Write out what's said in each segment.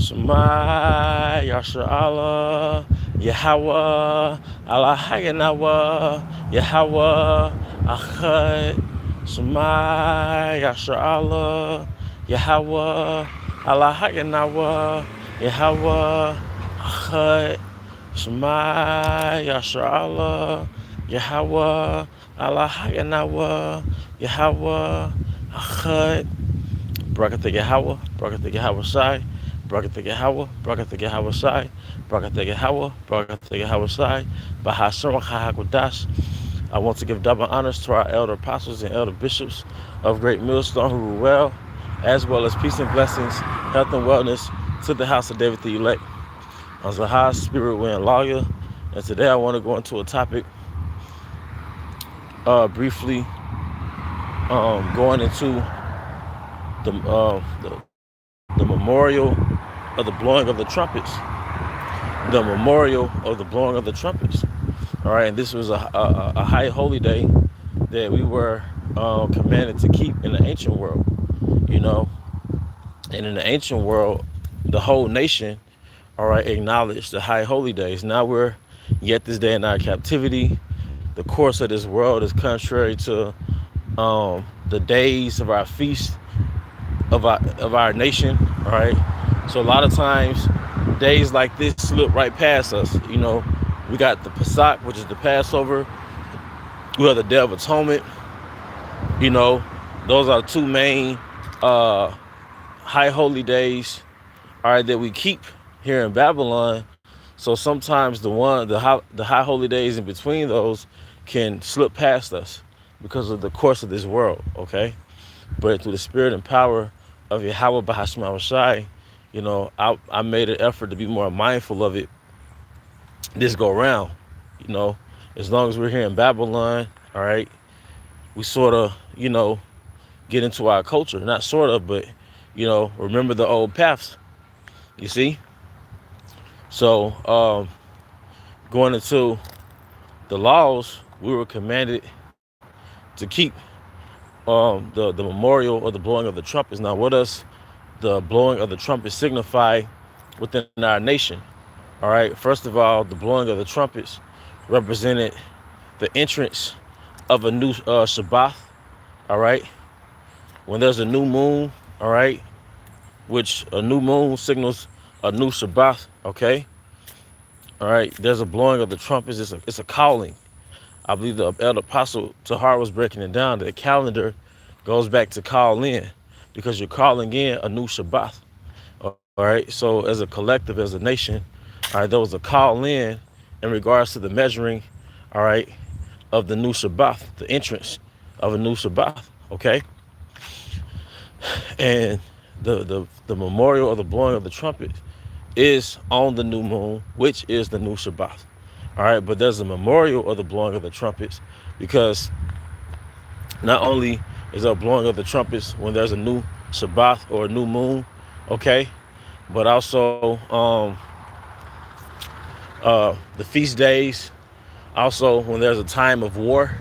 Shema Yasha Allah Yahweh Allah Hayanawa Yahweh Achad Shema Yasha Allah Yahweh Allah Hayanawa Yahweh Achad Shema Yasha Allah Yahweh Allah Hayanawa Yahweh Achad Barakatha Yahweh, Barakatha Yahweh Shai, Barakatha Yahweh, Barakatha Yahweh Shai, Barakatha Yahweh, Barakatha Yahweh Shai, Bahashem HaHakodash. I want to give double honors to our elder apostles and elder bishops of Great Millstone who rule well as peace and blessings, health and wellness to the house of David the elect. I'm Zahar, spirit wind lawyer, and today I want to go into a topic briefly going into the memorial of the blowing of the trumpets. The memorial of the blowing of the trumpets. All right, and this was a high holy day that we were commanded to keep in the ancient world, you know. And in the ancient world, the whole nation, all right, acknowledged the high holy days. Now we're yet this day in our captivity. The course of this world is contrary to the days of our feast of our nation. All right, so a lot of times days like this slip right past us. You know, we got the Pesach, which is the Passover. We have the Day of Atonement. You know, those are the two main high holy days, all right, that we keep here in Babylon. So sometimes the high holy days in between those can slip past us because of the course of this world. Okay, but through the spirit and power of Yahweh Bahashim Shai, you know, I made an effort to be more mindful of it this go round. You know, as long as we're here in Babylon, all right, we sort of, you know, get into our culture. Not sort of, but, you know, remember the old paths. You see? So, going into the laws, we were commanded to keep the memorial of the blowing of the trumpets. Now, what does the blowing of the trumpets signify within our nation? All right, first of all, the blowing of the trumpets represented the entrance of a new Shabbat. All right, when there's a new moon, all right, which a new moon signals a new Shabbat. Okay, all right, there's a blowing of the trumpets. It's a calling. I believe the elder apostle Tahar was breaking it down. The calendar goes back to call in because you're calling in a new Shabbat. All right, so as a collective, as a nation, all right, there was a call in regards to the measuring, all right, of the new Shabbat, the entrance of a new Shabbat. Okay, and the memorial of the blowing of the trumpet is on the new moon, which is the new Shabbat. All right, but there's a memorial of the blowing of the trumpets because not only is there a blowing of the trumpets when there's a new Shabbat or a new moon, okay, but also the feast days, also when there's a time of war,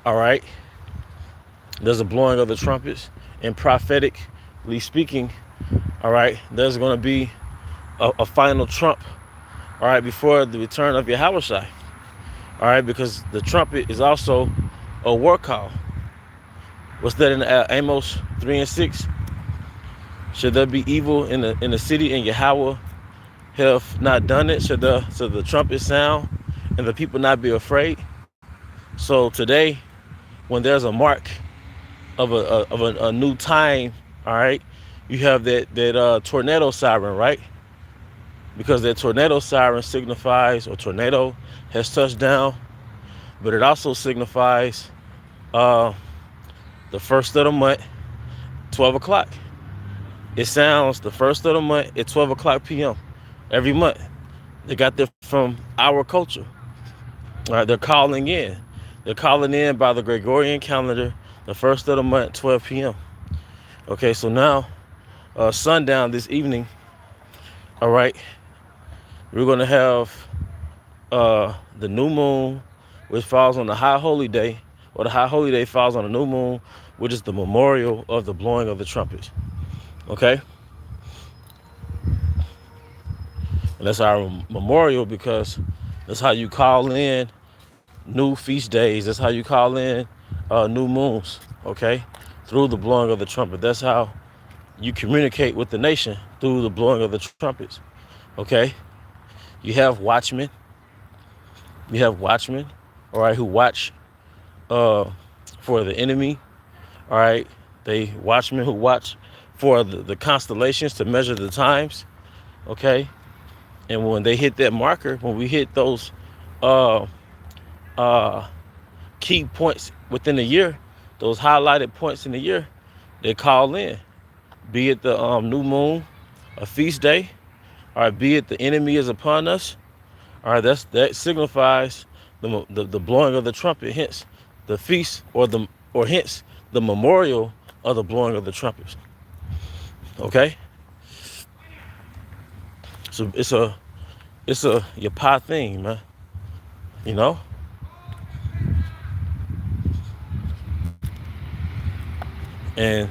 all right, there's a blowing of the trumpets. And prophetically speaking, all right, there's going to be a final trump, all right, before the return of Yahweh Shai, all right, because the trumpet is also a war call. What's that in Amos 3 and 6? Should there be evil in the city and Yahweh have not done it? Should the trumpet sound and the people not be afraid? So today, when there's a mark of a new time, all right, you have that tornado siren, right? Because that tornado siren signifies a tornado has touched down, but it also signifies the first of the month, 12 o'clock. It sounds the first of the month at 12 o'clock p.m. every month. They got that from our culture. All right, they're calling in. They're calling in by the Gregorian calendar, the first of the month, 12 p.m. Okay, so now, sundown this evening, all right, we're going to have the new moon, which falls on the high holy day, or the high holy day falls on the new moon, which is the memorial of the blowing of the trumpets. Okay? And that's our memorial because that's how you call in new feast days. That's how you call in new moons, okay? Through the blowing of the trumpet. That's how you communicate with the nation, through the blowing of the trumpets, okay? You have watchmen. You have watchmen, all right, who watch for the enemy, all right? They watchmen who watch for the constellations to measure the times, okay? And when they hit that marker, when we hit those uh, uh, key points within the year, those highlighted points in the year, they call in, be it the new moon, a feast day, all right, be it the enemy is upon us, all right, that signifies the blowing of the trumpet, hence the feast, or hence the memorial of the blowing of the trumpets. Okay, so it's a Yapa thing, man. You know, and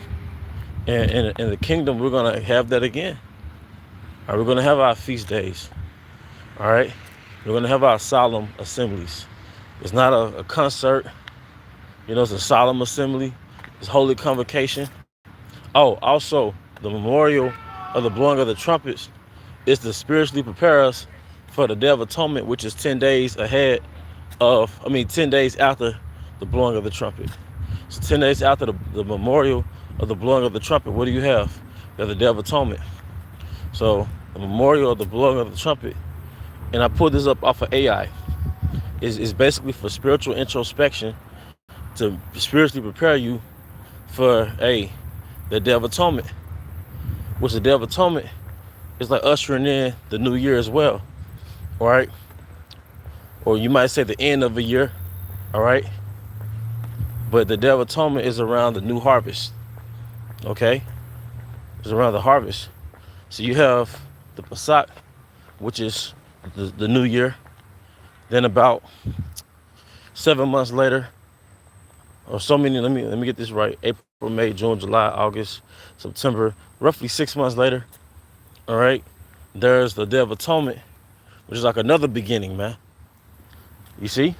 in the kingdom we're gonna have that again. All right, we're gonna have our feast days. All right, we're gonna have our solemn assemblies. It's not a concert. You know, it's a solemn assembly. It's holy convocation. Oh, also the memorial of the blowing of the trumpets is to spiritually prepare us for the Day of Atonement, which is 10 days ahead of, 10 days after the blowing of the trumpet. So 10 days after the memorial of the blowing of the trumpet, what do you have? You have the Day of Atonement. So the memorial of the blowing of the trumpet, and I pulled this up off of AI, is basically for spiritual introspection to spiritually prepare you for the Day of Atonement, which the Day of Atonement is like ushering in the new year as well, all right? Or you might say the end of a year, all right? But the Day of Atonement is around the new harvest, okay? It's around the harvest. So you have the Pesach, which is the new year. Then about 7 months later, or so many, let me get this right. April, May, June, July, August, September, roughly 6 months later, all right? There's the Day of Atonement, which is like another beginning, man. You see?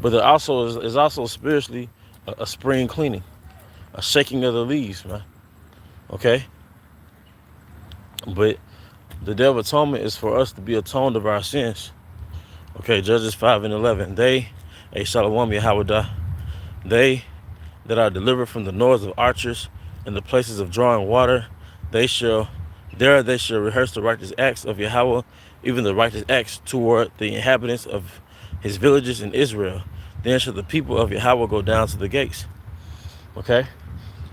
But there also is also spiritually a spring cleaning, a shaking of the leaves, man. Okay? But the Day of Atonement is for us to be atoned of our sins. Okay, Judges 5:11. They, a Shalom Yahweh, they that are delivered from the noise of archers and the places of drawing water, they shall rehearse the righteous acts of Yahweh, even the righteous acts toward the inhabitants of his villages in Israel. Then shall the people of Yahweh go down to the gates. Okay?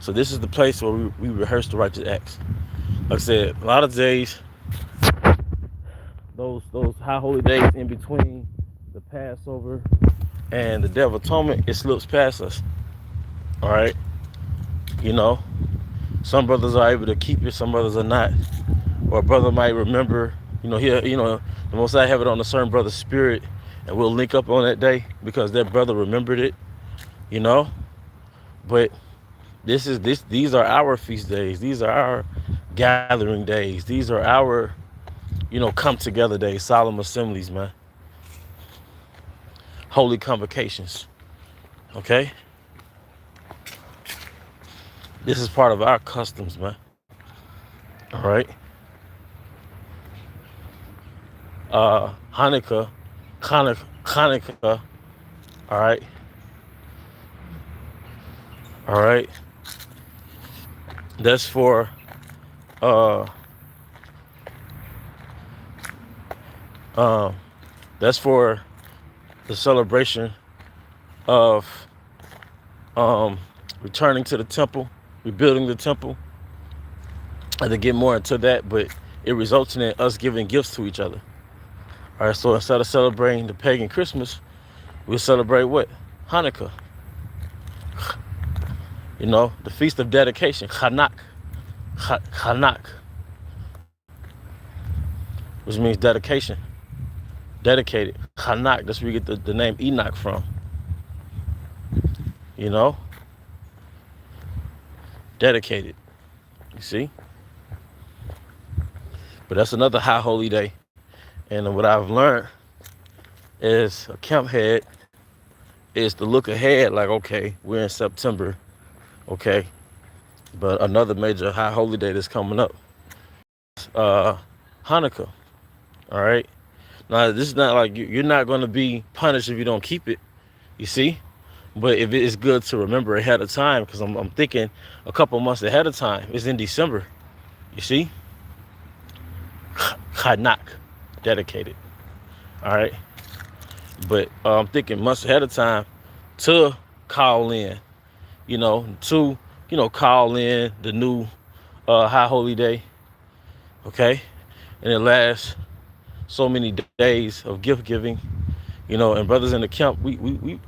So this is the place where we rehearse the righteous acts. Like I said, a lot of days, those high holy days in between the Passover and the Day of Atonement, it slips past us. All right? You know, some brothers are able to keep it, some brothers are not. Or a brother might remember, the Most High have it on a certain brother's spirit, and we'll link up on that day because that brother remembered it, you know. But these are our feast days. These are our gathering days. These are our, come together days, solemn assemblies, man. Holy convocations. Okay? This is part of our customs, man. All right? Hanukkah, all right? All right? That's for that's for the celebration of returning to the temple, rebuilding the temple. I have to get more into that, but it results in us giving gifts to each other. All right, so instead of celebrating the pagan Christmas, we celebrate what? Hanukkah. The Feast of Dedication, Chanak, which means dedication, dedicated. Chanak, that's where you get the name Enoch from. Dedicated. You see? But that's another high holy day. And what I've learned as a camp head is to look ahead like, okay, we're in September, okay, but another major high holy day that's coming up, uh, Hanukkah, all right? Now, this is not like you're not going to be punished if you don't keep it, you see? But if it's good to remember ahead of time, because I'm thinking a couple months ahead of time. It's in December, you see? Hanak, dedicated, all right? But I'm thinking months ahead of time to call in, call in the new high holy day, okay? And it lasts so many days of gift giving, and brothers in the camp, we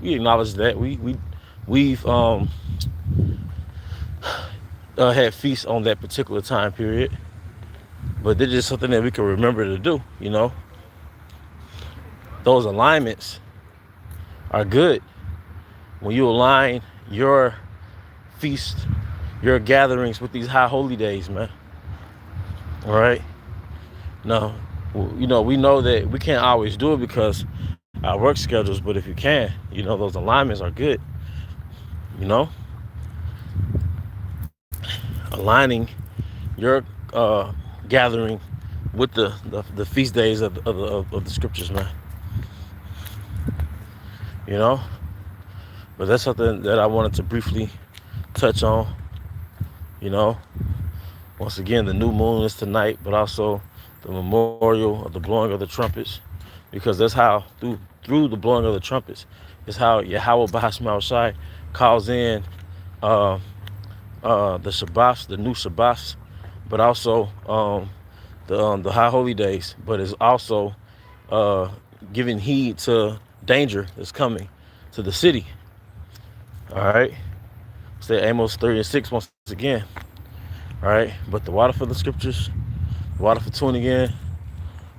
acknowledge that. We've had feasts on that particular time period, but they're just something that we can remember to do, Those alignments are good. When you align your feast, your gatherings with these high holy days, man. All right? Now, we know that we can't always do it because our work schedules, but if you can, those alignments are good. Aligning your gathering with the feast days of the scriptures, man. But that's something that I wanted to briefly touch on. Once again, the new moon is tonight, but also the memorial of the blowing of the trumpets, because that's how through the blowing of the trumpets is how Yahweh Bahashim Shai calls in the Shabbos, the new Shabbos, but also the high holy days, but is also giving heed to danger that's coming to the city. All right, say Amos 3:6 once again. All right, but the water for the scriptures, water for tuning in.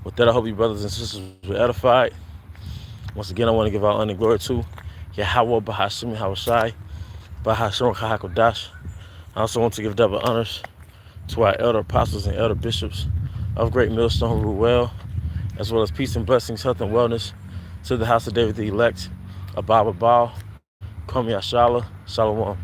With that, I hope you brothers and sisters were edified. Once again, I want to give all honor and glory to Yahweh Bahashim Hawashai, Bahashim Chahakodash. I also want to give double honors to our elder apostles and elder bishops of Great Millstone who rule well, as well as peace and blessings, health and wellness to the house of David the elect, Abba Baal, Komi Ashala, Shalom.